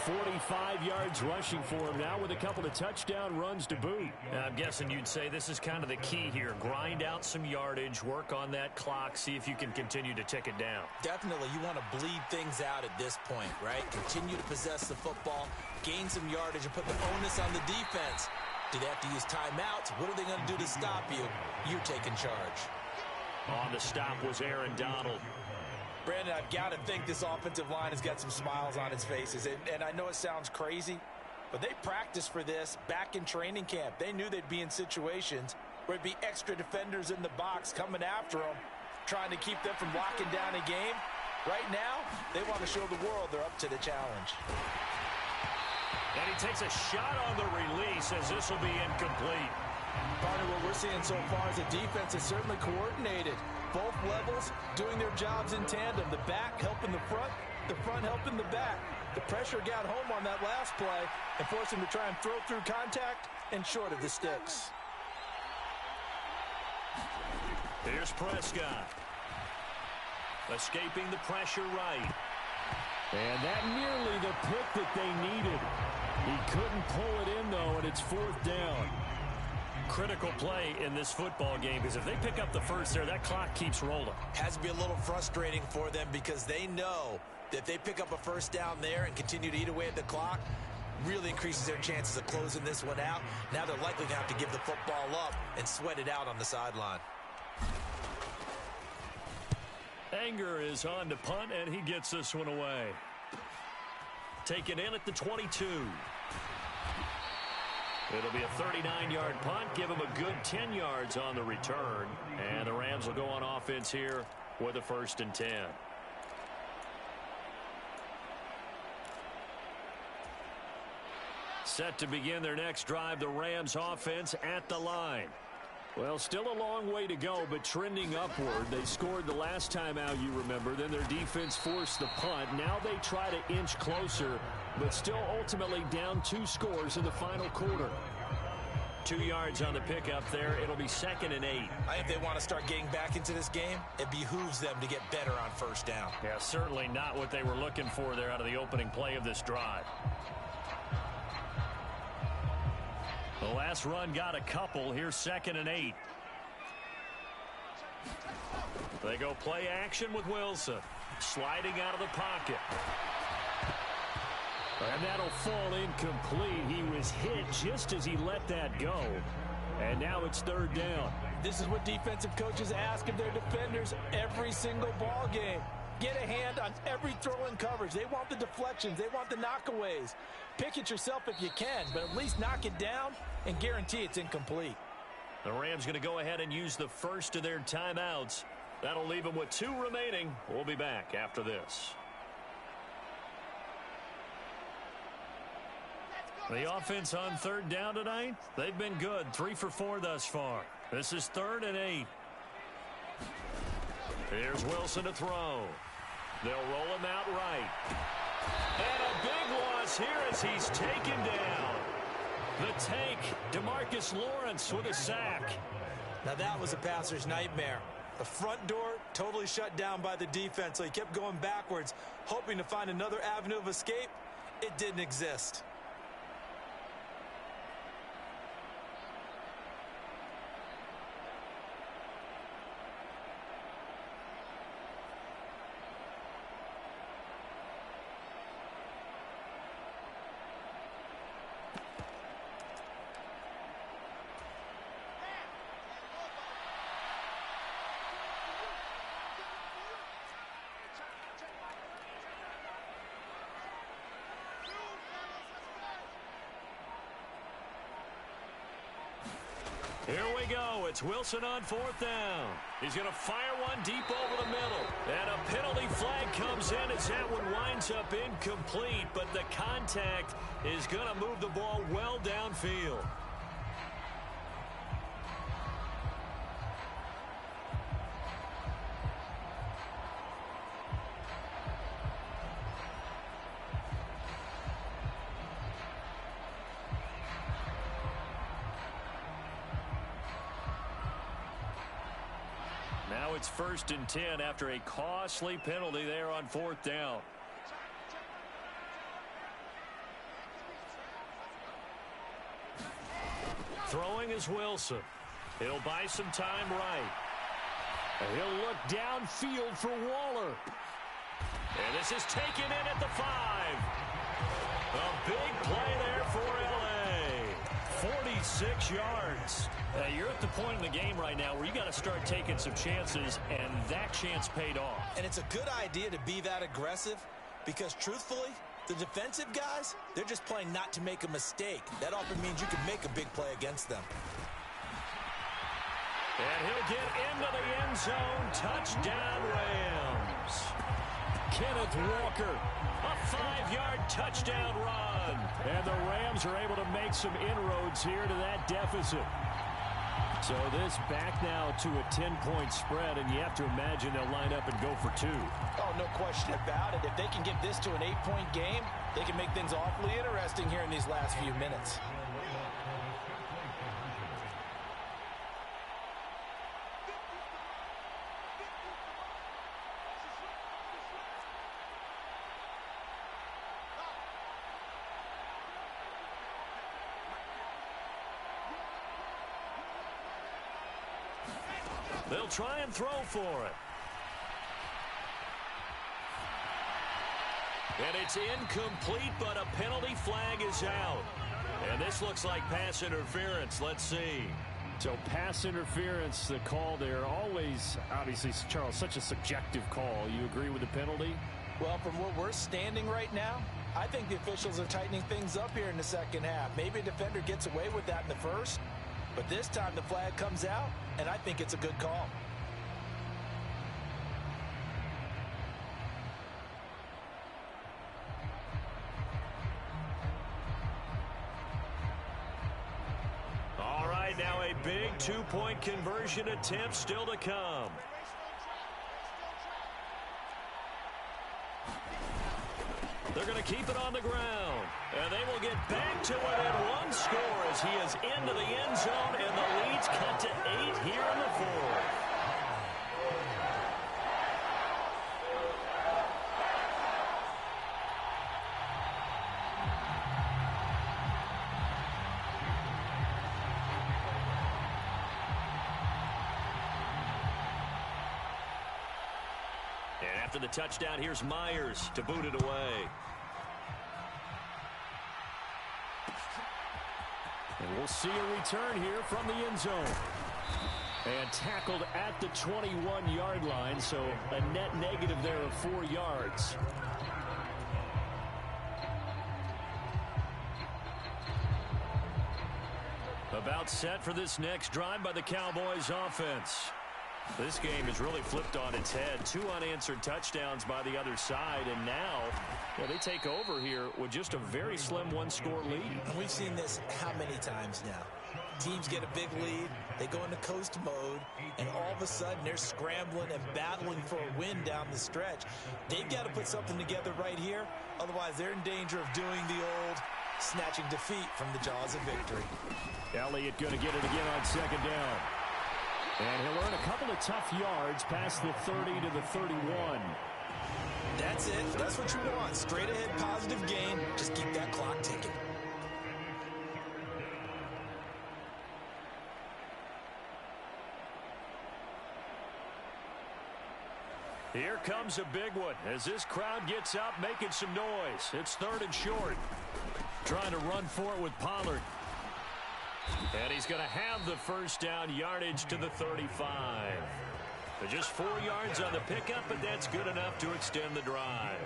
45 yards rushing for him now with a couple of touchdown runs to boot. I'm guessing you'd say this is kind of the key here. Grind out some yardage, work on that clock, see if you can continue to tick it down. Definitely. You want to bleed things out at this point, right? Continue to possess the football, gain some yardage, and put the onus on the defense. Do they have to use timeouts? What are they going to do to stop you? You're taking charge. On the stop was Aaron Donald. Brandon, I've got to think this offensive line has got some smiles on its faces. And I know it sounds crazy, but they practiced for this back in training camp. They knew they'd be in situations where it'd be extra defenders in the box coming after them, trying to keep them from locking down a game. Right now, they want to show the world they're up to the challenge. And he takes a shot on the release as this will be incomplete. Partner, what we're seeing so far is the defense is certainly coordinated. Both levels doing their jobs in tandem. The back helping the front helping the back. The pressure got home on that last play and forced him to try and throw through contact and short of the sticks. Here's Prescott. Escaping the pressure right. And that nearly the pick that they needed. He couldn't pull it in, though, and it's fourth down. Critical play in this football game, because if they pick up the first there, that clock keeps rolling. Has to be a little frustrating for them because they know that if they pick up a first down there and continue to eat away at the clock, really increases their chances of closing this one out. Now they're likely to have to give the football up and sweat it out on the sideline. Anger is on to punt, and he gets this one away. Taken in at the 22. It'll be a 39-yard punt. Give him a good 10 yards on the return. And the Rams will go on offense here with a 1st and 10. Set to begin their next drive, the Rams offense at the line. Well, still a long way to go, but trending upward. They scored the last time out, you remember. Then their defense forced the punt. Now they try to inch closer, but still ultimately down 2 scores in the final quarter. 2 yards on the pickup there. It'll be 2nd and 8. I think they want to start getting back into this game. It behooves them to get better on first down. Yeah, certainly not what they were looking for there out of the opening play of this drive. The last run got a couple. Here's 2nd and 8. They go play action with Wilson. Sliding out of the pocket. And that'll fall incomplete. He was hit just as he let that go. And now it's 3rd down. This is what defensive coaches ask of their defenders every single ball game. Get a hand on every throw in coverage. They want the deflections. They want the knockaways. Pick it yourself if you can, but at least knock it down and guarantee it's incomplete. The Rams going to go ahead and use the first of their timeouts. That'll leave them with 2 remaining. We'll be back after this. The offense on 3rd down tonight, they've been good. 3 for 4 thus far. This is 3rd and 8. Here's Wilson to throw. They'll roll him out right. And a big loss here as he's taken down. The tank, DeMarcus Lawrence with a sack. Now that was a passer's nightmare. The front door totally shut down by the defense, so he kept going backwards, hoping to find another avenue of escape. It didn't exist. Here we go. It's Wilson on 4th down. He's going to fire one deep over the middle. And a penalty flag comes in as that one winds up incomplete. But the contact is going to move the ball well downfield. Now it's 1st and 10 after a costly penalty there on 4th down. Throwing is Wilson. He'll buy some time right. And he'll look downfield for Waller. And this is taken in at the 5. A big play there for L.A. 36 yards. You're at the point in the game right now where you got to start taking some chances, and that chance paid off. And it's a good idea to be that aggressive because, truthfully, the defensive guys, they're just playing not to make a mistake. That often means you can make a big play against them. And he'll get into the end zone. Touchdown, Rams. Kenneth Walker, a 5-yard touchdown run. And the Rams are able to make some inroads here to that deficit. So this back now to a 10-point spread, and you have to imagine they'll line up and go for 2. Oh, no question about it. If they can get this to an 8-point game, they can make things awfully interesting here in these last few minutes. They'll try and throw for it. And it's incomplete, but a penalty flag is out. And this looks like pass interference. Let's see. So pass interference, the call there. Always, obviously, Charles, such a subjective call. You agree with the penalty? Well, from where we're standing right now, I think the officials are tightening things up here in the second half. Maybe a defender gets away with that in the first. But this time the flag comes out, and I think it's a good call. All right, now a big 2-point conversion attempt still to come. They're going to keep it on the ground. And they will get back to within 1 score as he is into the end zone, and the lead's cut to 8 here in the fourth. And after the touchdown, here's Myers to boot it away. And we'll see a return here from the end zone. And tackled at the 21-yard line, so a net negative there of 4 yards. About set for this next drive by the Cowboys offense. This game is really flipped on its head. 2 unanswered touchdowns by the other side, and now they take over here with just a very slim 1-score lead. And we've seen this how many times now? Teams get a big lead, they go into coast mode, and all of a sudden they're scrambling and battling for a win down the stretch. They've got to put something together right here, otherwise they're in danger of doing the old snatching defeat from the jaws of victory. Elliott going to get it again on second down. And he'll earn a couple of tough yards past the 30 to the 31. That's it. That's what you want. Straight ahead, positive gain. Just keep that clock ticking. Here comes a big one as this crowd gets up making some noise. It's 3rd and short. Trying to run for it with Pollard. And he's going to have the first down, yardage to the 35. But just 4 yards on the pickup, but that's good enough to extend the drive.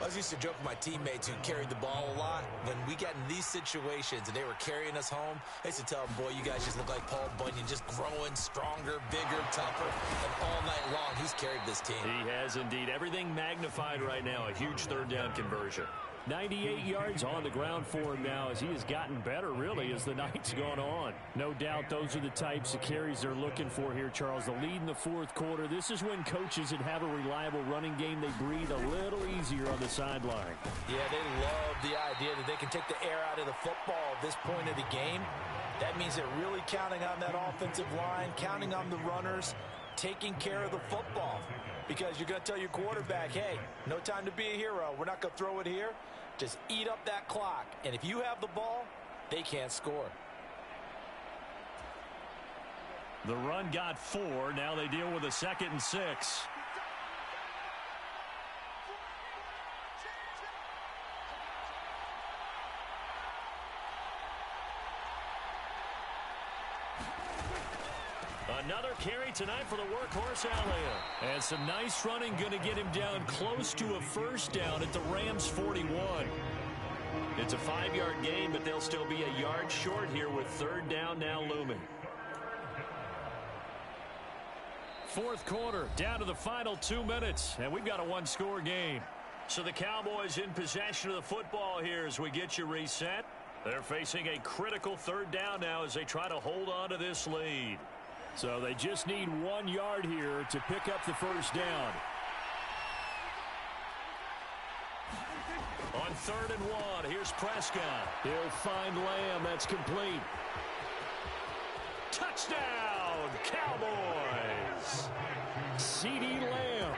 I was used to joke with my teammates who carried the ball a lot. When we got in these situations and they were carrying us home, I used to tell them, boy, you guys just look like Paul Bunyan, just growing stronger, bigger, tougher. And all night long, he's carried this team. He has indeed. Everything magnified right now. A huge 3rd down conversion. 98 yards on the ground for him now as he has gotten better, really, as the night's gone on. No doubt those are the types of carries they're looking for here, Charles. The lead in the 4th quarter. This is when coaches that have a reliable running game, they breathe a little easier on the sideline. Yeah, they love the idea that they can take the air out of the football at this point of the game. That means they're really counting on that offensive line, counting on the runners, taking care of the football. Because you're going to tell your quarterback, hey, no time to be a hero. We're not going to throw it here. Just eat up that clock. And if you have the ball, they can't score. The run got 4. Now they deal with a 2nd and 6. Another carry tonight for the workhorse Elliott. And some nice running going to get him down close to a first down at the Rams' 41. It's a 5-yard gain, but they'll still be a yard short here with third down now looming. Fourth quarter, down to the final 2 minutes, and we've got a one-score game. So the Cowboys in possession of the football here as we get you reset. They're facing a critical third down now as they try to hold on to this lead. So they just need 1 yard here to pick up the first down. On 3rd and 1, here's Prescott. He'll find Lamb. That's complete. Touchdown, Cowboys! CeeDee Lamb.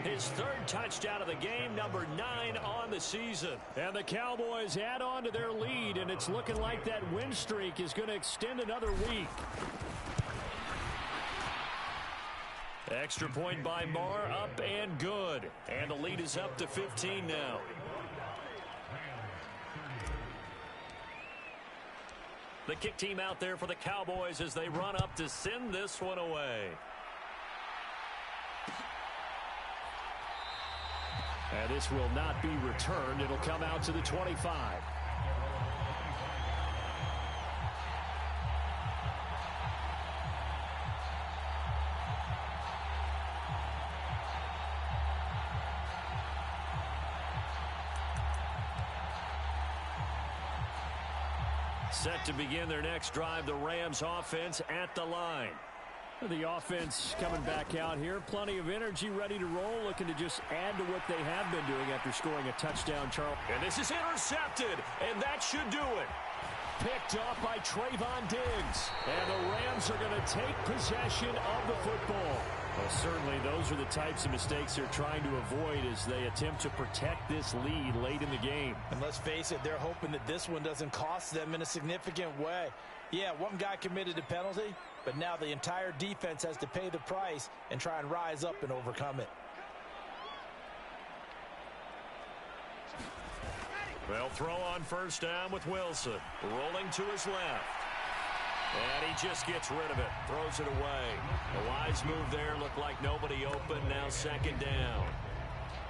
His 3rd touchdown of the game, number 9 on the season. And the Cowboys add on to their lead, and it's looking like that win streak is going to extend another week. Extra point by Marr, up and good. And the lead is up to 15 now. The kick team out there for the Cowboys as they run up to send this one away. And this will not be returned. It'll come out to the 25. Set to begin their next drive, the Rams offense at the line. The offense coming back out here. Plenty of energy, ready to roll, looking to just add to what they have been doing after scoring a touchdown, Charles. And this is intercepted, and that should do it. Picked off by Trayvon Diggs. And the Rams are going to take possession of the football. Well, certainly those are the types of mistakes they're trying to avoid as they attempt to protect this lead late in the game. And let's face it, they're hoping that this one doesn't cost them in a significant way. Yeah, one guy committed a penalty, but now the entire defense has to pay the price and try and rise up and overcome it. They'll throw on first down with Wilson. Rolling to his left. And he just gets rid of it. Throws it away. A wise move there. Looked like nobody open. Now second down.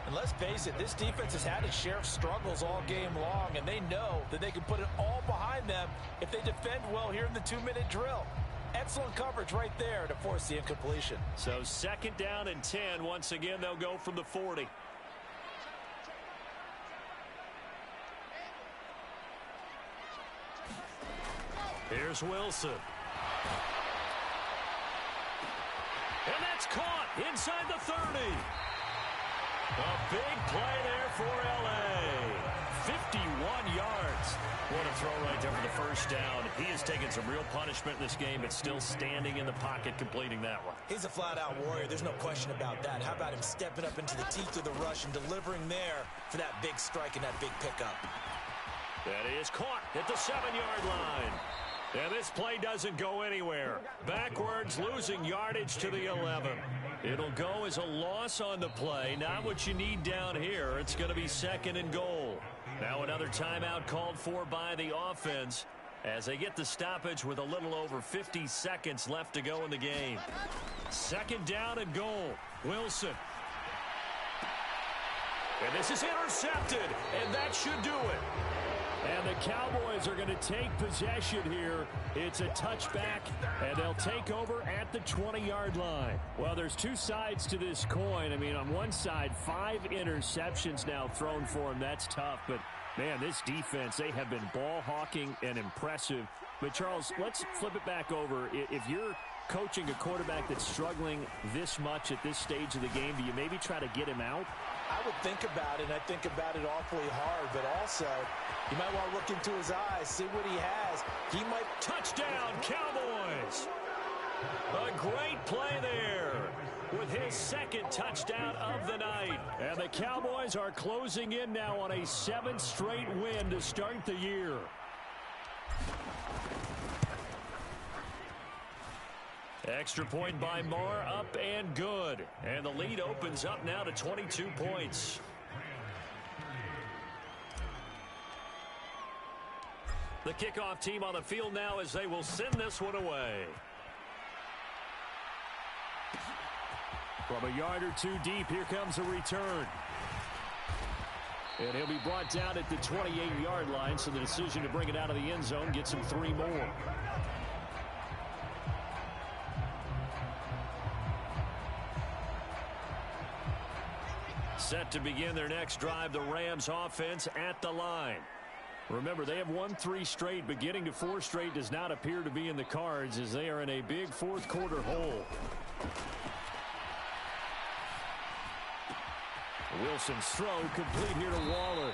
And let's face it, this defense has had its share of struggles all game long, and they know that they can put it all behind them if they defend well here in the 2-minute drill. Excellent coverage right there to force the incompletion. So second down and 10. Once again, they'll go from the 40. Here's Wilson. And that's caught inside the 30. A big play there for L.A. 51 yards. What a throw right there for the first down. He has taken some real punishment in this game, but still standing in the pocket completing that one. He's a flat-out warrior. There's no question about that. How about him stepping up into the teeth of the rush and delivering there for that big strike and that big pickup? That is caught at the 7-yard line. And this play doesn't go anywhere. Backwards, losing yardage to the 11. It'll go as a loss on the play. Not what you need down here. It's going to be second and goal. Now another timeout called for by the offense as they get the stoppage with a little over 50 seconds left to go in the game. Second down and goal. Wilson. And this is intercepted, and that should do it. And the Cowboys are going to take possession here. It's a touchback, and they'll take over at the 20-yard line. Well, there's two sides to this coin. I mean, on one side, 5 interceptions now thrown for them. That's tough. But, man, this defense, they have been ball hawking and impressive. But, Charles, let's flip it back over. If you're coaching a quarterback that's struggling this much at this stage of the game, do you maybe try to get him out? I would think about it, and I think about it awfully hard, but also you might want to look into his eyes, see what he has. He might... Touchdown, Cowboys! A great play there with his second touchdown of the night. And the Cowboys are closing in now on a 7th straight win to start the year. Extra point by Marr, up and good. And the lead opens up now to 22 points. The kickoff team on the field now as they will send this one away. From a yard or two deep, here comes a return. And he'll be brought down at the 28-yard line, so the decision to bring it out of the end zone gets him 3 more. Set to begin their next drive, the Rams offense at the line. Remember, they have won 3 straight, but getting to 4 straight does not appear to be in the cards as they are in a big fourth-quarter hole. Wilson's throw complete here to Waller.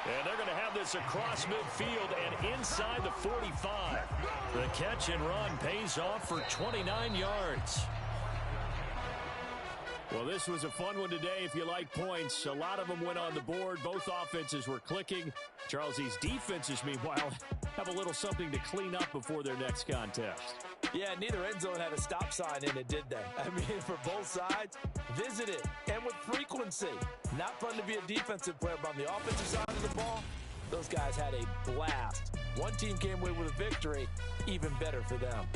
And they're going to have this across midfield and inside the 45. The catch and run pays off for 29 yards. Well, this was a fun one today if you like points. A lot of them went on the board. Both offenses were clicking. Charles, these defenses, meanwhile, have a little something to clean up before their next contest. Yeah, neither end zone had a stop sign in it, did they? I mean, for both sides, visit it, and with frequency. Not fun to be a defensive player, but on the offensive side of the ball, those guys had a blast. One team came away with a victory, even better for them.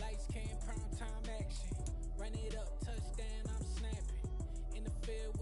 Lights came, prime time action. Run it up, touchdown, I'm snapping. In the field